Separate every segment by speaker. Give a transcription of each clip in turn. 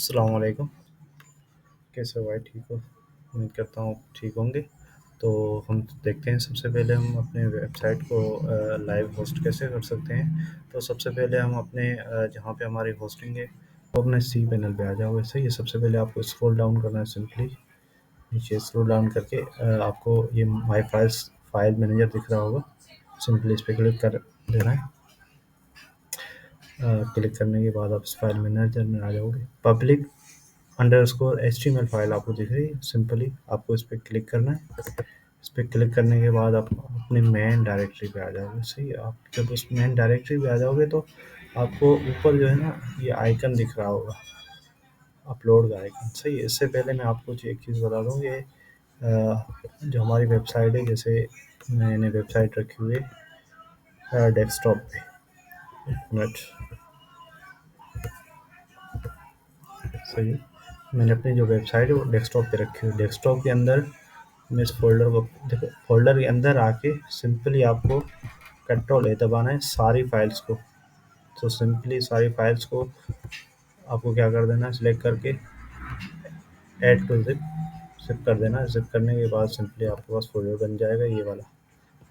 Speaker 1: अस्सलाम वालेकुम। कैसे हो भाई? ठीक हो? उम्मीद करता हूँ आप ठीक होंगे। तो हम देखते हैं सबसे पहले हम अपने वेबसाइट को लाइव होस्ट कैसे कर सकते हैं। तो सबसे पहले हम अपने जहाँ पे हमारी होस्टिंग है वो अपने सी पैनल पे आ जाओगे। सही है, सबसे पहले आपको स्क्रॉल डाउन करना है, सिंपली नीचे स्क्रॉल डाउन करके आपको ये माई फाइल्स फाइल मैनेजर दिख रहा होगा। सिंपली इस पे क्लिक कर देना है। क्लिक करने के बाद आप इस फाइल मैनेजर में आ जाओगे। पब्लिक अंडरस्कोर HTML फाइल आपको दिख रही है। सिंपली आपको इस पर क्लिक करना है। इस पर क्लिक करने के बाद आप अपने मेन डायरेक्टरी पे आ जाओगे। सही है, आप जब उस मेन डायरेक्टरी पे आ जाओगे तो आपको ऊपर जो है ना ये आइकन दिख रहा होगा, अपलोड का आइकन। सही है, इससे पहले मैं आपको एक चीज़ बता दूँ, ये जो हमारी वेबसाइट है, जैसे मैंने वेबसाइट रखी हुई है डेस्कटॉप पे। मिनट। सही है, मैंने अपनी जो वेबसाइट है वो डेस्कटॉप पे रखी हुई है। डेस्कटॉप के अंदर मैं इस फ़ोल्डर को देखो, फ़ोल्डर के अंदर आके सिंपली आपको कंट्रोल ए दबाना है सारी फाइल्स को। तो सिंपली सारी फाइल्स को आपको क्या कर देना है, सिलेक्ट करके ऐड टू ज़िप ज़िप कर देना है। ज़िप करने के बाद सिंपली आपके पास फ़ोल्डर बन जाएगा ये वाला।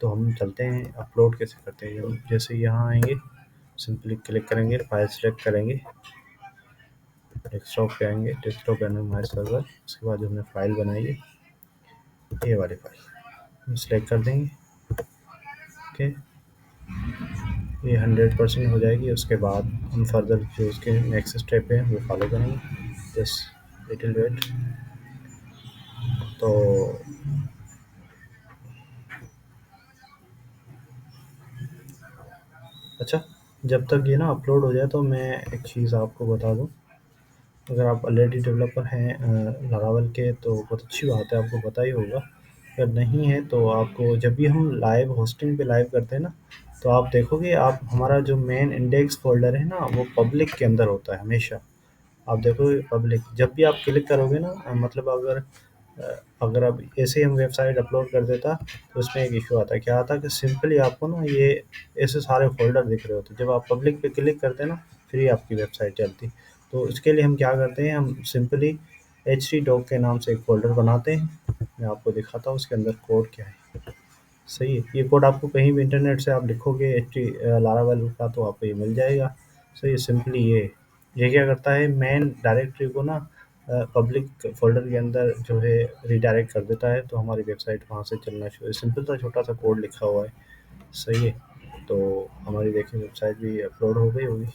Speaker 1: तो हम चलते हैं अपलोड कैसे करते हैं। हम जैसे यहाँ आएँगे, सिंपली क्लिक करेंगे, फाइल सेलेक्ट करेंगे, डेस्कटॉप पे आएँगे, डेस्कटॉप पे आने माय सर्वर। उसके बाद जो हमने फ़ाइल बनाई है ये वाली फ़ाइल हम सेलेक्ट कर देंगे। ओके, ये 100% हो जाएगी। उसके बाद हम फर्दर जो उसके नेक्स्ट स्टेप है वो फॉलो करेंगे। Just little wait. तो अच्छा, जब तक ये ना अपलोड हो जाए तो मैं एक चीज़ आपको बता दूं। अगर आप ऑलरेडी डेवलपर हैं लारावेल के तो बहुत अच्छी बात है, आपको पता ही होगा। अगर नहीं है तो आपको जब भी हम लाइव होस्टिंग पे लाइव करते हैं ना, तो आप देखोगे आप हमारा जो मेन इंडेक्स फोल्डर है ना वो पब्लिक के अंदर होता है हमेशा। आप देखोगे पब्लिक, जब भी आप क्लिक करोगे ना मतलब अगर अब ऐसे ही हम वेबसाइट अपलोड कर देता तो उसमें एक इशू आता, क्या आता कि सिंपली आपको ना ये ऐसे सारे फ़ोल्डर दिख रहे होते। जब आप पब्लिक पे क्लिक करते हैं ना फिर ही आपकी वेबसाइट चलती। तो इसके लिए हम क्या करते हैं, हम सिंपली htdoc के नाम से एक फ़ोल्डर बनाते हैं। मैं आपको दिखाता हूँ उसके अंदर कोड क्या है। सही है, ये कोड आपको कहीं भी इंटरनेट से आप लिखोगे लारावेल का तो आपको ये मिल जाएगा। सही है, सिंपली ये क्या करता है, मेन डायरेक्टरी को ना पब्लिक फ़ोल्डर के अंदर जो है रीडायरेक्ट कर देता है, तो हमारी वेबसाइट वहाँ से चलना शुरू। सिंपल सा छोटा-सा कोड लिखा हुआ है। सही है, तो हमारी देखिए वेबसाइट भी अपलोड हो गई होगी।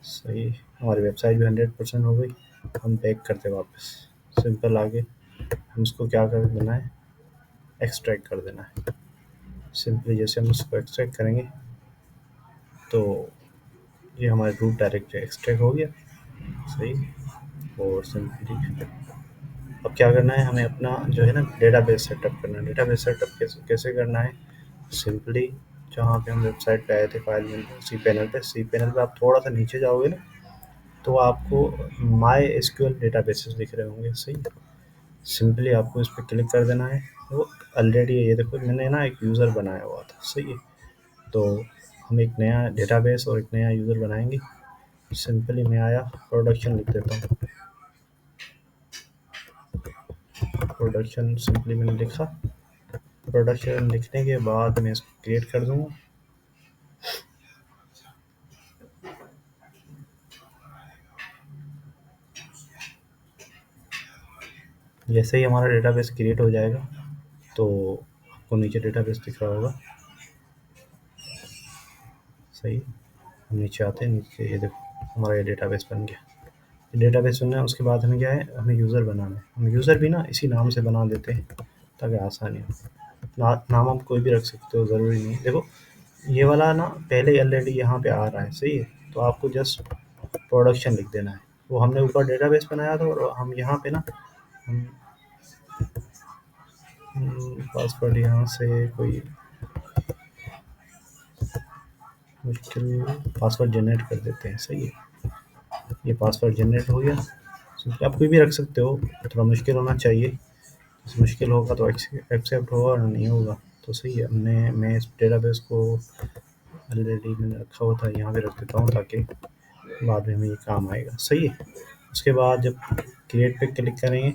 Speaker 1: सही है, हमारी वेबसाइट भी 100% हो गई। हम बैक करते हैं वापस। सिंपल आगे हम इसको क्या कर देना है, एक्सट्रैक्ट कर देना है। सिंपली जैसे हम इसको एक्सट्रैक्ट करेंगे तो ये हमारे रूट डायरेक्टरी एक्सट्रैक्ट हो गया। सही, और सिंपली अब क्या करना है, हमें अपना जो है ना डेटाबेस सेटअप करना है। डेटाबेस सेटअप कैसे कैसे करना है, सिंपली जहाँ पे हम वेबसाइट पे आए थे फाइल में सी पैनल पे आप थोड़ा सा नीचे जाओगे ना तो आपको माई एसक्यूएल डेटाबेसेस दिख रहे होंगे। सही, सिंपली आपको इस पर क्लिक कर देना है। वो ऑलरेडी ये देखो मैंने ना एक यूज़र बनाया हुआ था। सही है, तो हम एक नया डेटाबेस और एक नया यूज़र बनाएंगे। सिंपली मैं आया, प्रोडक्शन लिख देता हूँ। प्रोडक्शन सिंपली मैंने लिखा। प्रोडक्शन लिखने के बाद मैं इसको क्रिएट कर दूंगा। जैसे ही हमारा डेटाबेस क्रिएट हो जाएगा तो आपको नीचे डेटाबेस दिख रहा होगा। सही, हम नीचे आते हैं, नीचे ये देखो हमारा ये डेटाबेस बन गया। डेटाबेस बनना है, उसके बाद हमें क्या है, हमें यूज़र बनाना है। हम यूज़र भी ना इसी नाम से बना देते हैं ताकि आसानी हो। नाम आप कोई भी रख सकते हो, ज़रूरी नहीं। देखो ये वाला ना पहले ही ऑलरेडी यहाँ पे आ रहा है। सही है, तो आपको जस्ट प्रोडक्शन लिख देना है। वो हमने ऊपर डेटाबेस बनाया था और हम यहाँ पे ना हम पासवर्ड यहाँ से कोई मुश्किल पासवर्ड जनरेट कर देते हैं। सही है, ये पासवर्ड जनरेट हो गया। सिंपली आप कोई भी रख सकते हो, थोड़ा मुश्किल होना चाहिए। मुश्किल होगा तो एक्सेप्ट होगा और नहीं होगा तो सही है। मैं इस डेटाबेस को ऑलरेडी मैंने रखा हुआ था, यहाँ पे रख देता हूँ ताकि बाद में हमें ये काम आएगा। सही है, उसके बाद जब क्रिएट पे क्लिक करेंगे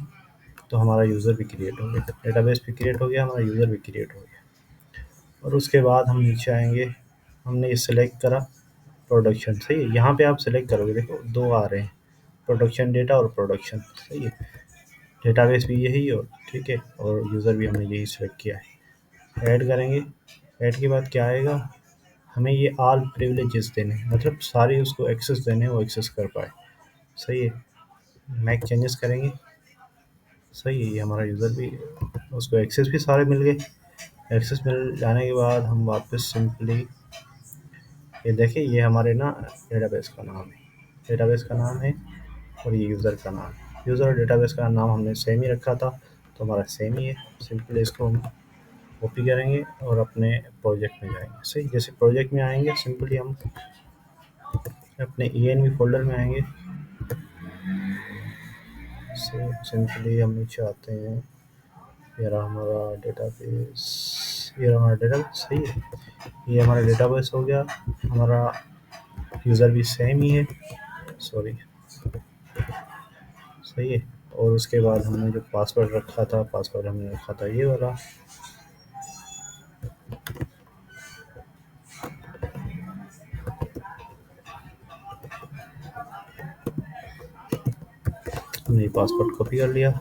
Speaker 1: तो हमारा यूज़र भी क्रिएट हो गया, डेटाबेस भी क्रिएट हो गया, हमारा यूज़र भी क्रिएट हो गया। और उसके बाद हम नीचे आएंगे, हमने ये सिलेक्ट करा प्रोडक्शन, सही है। यहाँ पे आप सिलेक्ट करोगे, देखो दो आ रहे हैं, प्रोडक्शन डेटा और प्रोडक्शन, सही है। डेटाबेस भी यही और ठीक है, और यूज़र भी हमने यही सिलेक्ट किया है। ऐड करेंगे, ऐड के बाद क्या आएगा, हमें ये ऑल प्रिविलेजेस देने हैं, मतलब सारे उसको एक्सेस देने हैं, वो एक्सेस कर पाए, सही है। मैक चेंजेस करेंगे, सही है, ये हमारा यूज़र भी, उसको एक्सेस भी सारे मिल गए। एक्सेस मिल जाने के बाद हम वापस सिंपली ये देखिए, ये हमारे ना डेटाबेस का नाम है, डेटाबेस का नाम है, और ये यूज़र का नाम है। यूज़र और डेटाबेस का नाम हमने सेम ही रखा था, तो हमारा सेम ही है। सिंपली इसको हम कॉपी करेंगे और अपने प्रोजेक्ट में जाएंगे, सही। जैसे प्रोजेक्ट में आएंगे, सिंपली हम अपने ENV फोल्डर में आएंगे, सिंपली हम नीचे आते हैं, ये रहा हमारा डेटाबेस, ये रहा हमारा डेटाबेस, सही है। ये हमारा डेटाबेस हो गया, हमारा यूज़र भी सेम ही है, सॉरी, सही है। और उसके बाद हमने जो पासवर्ड रखा था, पासवर्ड हमने रखा था ये वाला, हमने ये पासवर्ड कॉपी कर लिया,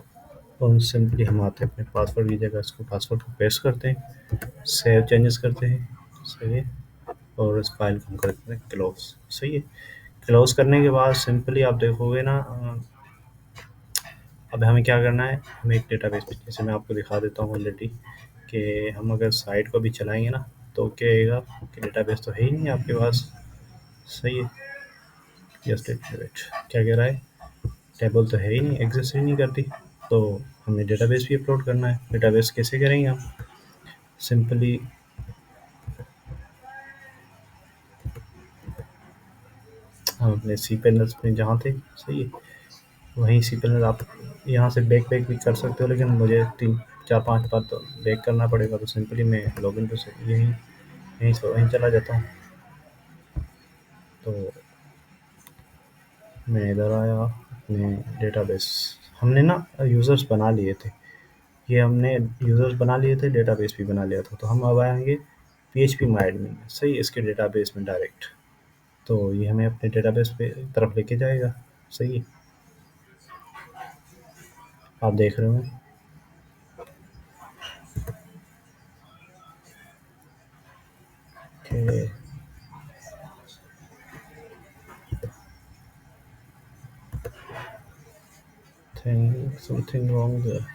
Speaker 1: और सिंपली हम आते हैं अपने पासवर्ड की जगह, इसको पासवर्ड को पेस्ट करते हैं, सेव चेंजेस करते हैं, सही है। और इस फाइल को हम करते हैं क्लोज, सही है। क्लोज करने के बाद सिंपली आप देखोगे ना, अब हमें क्या करना है, हमें एक डेटाबेस पे, जैसे मैं आपको दिखा देता हूँ ऑलरेडी, कि हम अगर साइट को भी चलाएंगे ना, तो क्या आएगा कि डेटाबेस तो है ही नहीं आपके पास, सही है। जस्ट एक मिनट, क्या कह रहा है, टेबल तो है ही नहीं, एग्जिस्ट ही नहीं करती, तो हमें डेटाबेस भी अपलोड करना है। डेटाबेस कैसे करेंगे हम, सिंपली हम अपने सी पैनल्स में जहाँ थे, सही है, वहीं सी पैनल आप यहाँ से बैक बैक भी कर सकते हो, लेकिन मुझे 3 4 5 बार तो बैक करना पड़ेगा, तो सिंपली मैं लॉगिन पे से यहीं यहीं से वहीं चला जाता हूँ। तो मैं इधर आया अपने डेटाबेस, हमने ना यूज़र्स बना लिए थे, ये हमने यूज़र्स बना लिए थे, डेटाबेस भी बना लिया था, तो हम अब आएंगे PHP माई एडमिन में, सही, इसके डेटाबेस में डायरेक्ट, तो ये हमें अपने डेटाबेस पे तरफ लेके जाएगा, सही है। आप देख रहे हो, कि थिंग समथिंग रॉन्ग देयर।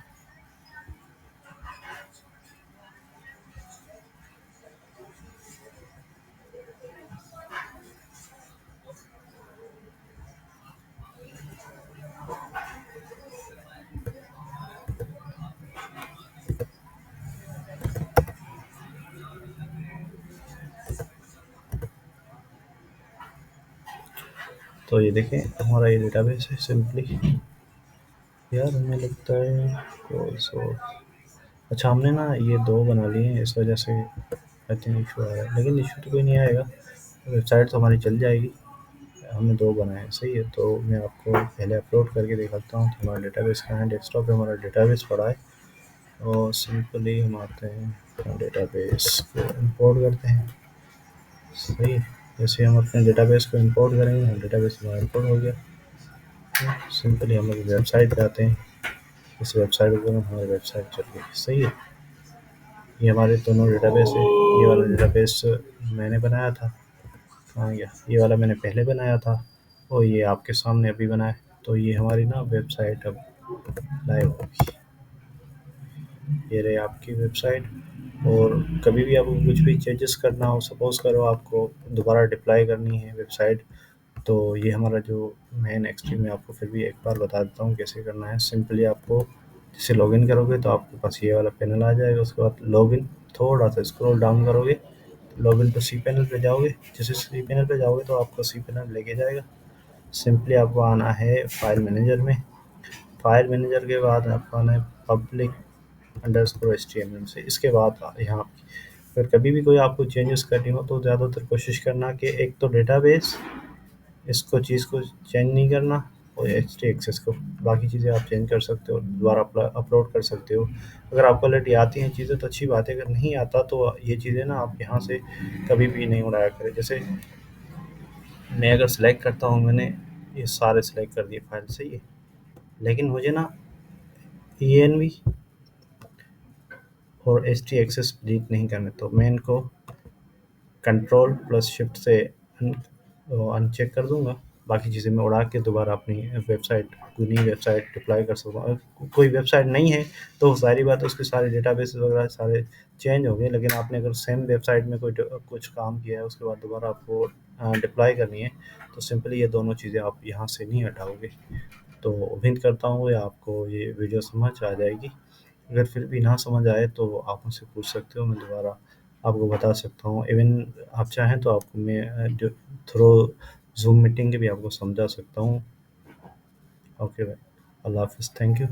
Speaker 1: तो ये देखें, हमारा ये डेटाबेस है सिंपली, यार हमें लगता है सो, अच्छा हमने ना ये दो बना लिए हैं, इस वजह से आई थिंक इशू आ रहा है, लेकिन इशू तो कोई नहीं आएगा, वेबसाइट तो हमारी चल जाएगी। हमने दो बनाए हैं, सही है, तो मैं आपको पहले अपलोड करके दिखाता हूँ। तो हमारा डेटाबेस कहाँ है, डेस्कटॉप पे हमारा डेटाबेस पड़ा है, और सिंपली हम आते हैं डेटाबेस को इंपोर्ट करते हैं, सही है। जैसे हम अपने डेटाबेस को इंपोर्ट करेंगे, हम डेटाबेस हमारा इंपोर्ट हो गया, सिंपली हम लोग वेबसाइट पे आते हैं, इस वेबसाइट पर हमारी वेबसाइट चल गई, सही है। ये हमारे दोनों डेटाबेस है, ये वाला डेटाबेस मैंने बनाया था, कहाँ गया, ये वाला मैंने पहले बनाया था, और ये आपके सामने अभी बना है। तो ये हमारी ना वेबसाइट अब लाइव होगी, ये रही आपकी वेबसाइट। और कभी भी आपको कुछ भी चेंजेस करना हो, सपोज़ करो आपको दोबारा डिप्लॉय करनी है वेबसाइट, तो ये हमारा जो मेन एक्सट्रीम में, आपको फिर भी एक बार बता देता हूँ कैसे करना है। सिंपली आपको जैसे लॉगिन करोगे तो आपके पास ये वाला पैनल आ जाएगा, उसके बाद लॉगिन, थोड़ा सा स्क्रॉल डाउन करोगे, लॉगिन टू सी पैनल पे जाओगे, जैसे सी पैनल पे जाओगे तो आपको सी पैनल लेके जाएगा। सिंपली आपको आना है फाइल मैनेजर में, फाइल मैनेजर के बाद आपको आना है पब्लिक अंडरस्कोर HTML से, इसके बाद यहाँ अगर कभी भी कोई आपको चेंजेस करनी हो तो ज़्यादातर कोशिश करना कि एक तो डेटाबेस, इसको चीज़ को चेंज नहीं करना, और एच टी एक्सेस को। बाकी चीज़ें आप चेंज कर सकते हो, दोबारा अपलोड कर सकते हो। अगर आपको ऑलरेडी आती हैं चीज़ें तो अच्छी बात है, अगर नहीं आता तो ये चीज़ें ना आप यहाँ से कभी भी नहीं उड़ाया करें। जैसे मैं अगर सेलेक्ट करता हूँ, मैंने ये सारे सेलेक्ट कर दिए फाइल, सही है, लेकिन मुझे ना ई एन वी और एच टी एक्सेस डिलीट नहीं करने, तो मैं इनको कंट्रोल प्लस शिफ्ट से अनचेक कर दूंगा। बाकी चीज़ें मैं उड़ा के दोबारा अपनी वेबसाइट, कोई नई वेबसाइट अप्लाई कर सकता हूँ। कोई वेबसाइट नहीं है तो ज़ाहिर बात है उसके सारे डेटाबेस वगैरह सारे चेंज हो गए, लेकिन आपने अगर सेम वेबसाइट में कुछ काम किया है उसके बाद दोबारा आपको डिप्लॉय करनी है, तो सिंपली ये दोनों चीज़ें आप यहाँ से नहीं हटाओगे। तो उम्मीद करता हूँ ये आपको ये वीडियो समझ आ जाएगी। अगर फिर भी ना समझ आए तो आप मुझसे पूछ सकते हो, मैं दोबारा आपको बता सकता हूँ। इवन आप चाहें तो आपको मैं थ्रू ज़ूम मीटिंग के भी आपको समझा सकता हूँ। ओके भाई, अल्लाह हाफ़िज़, थैंक यू।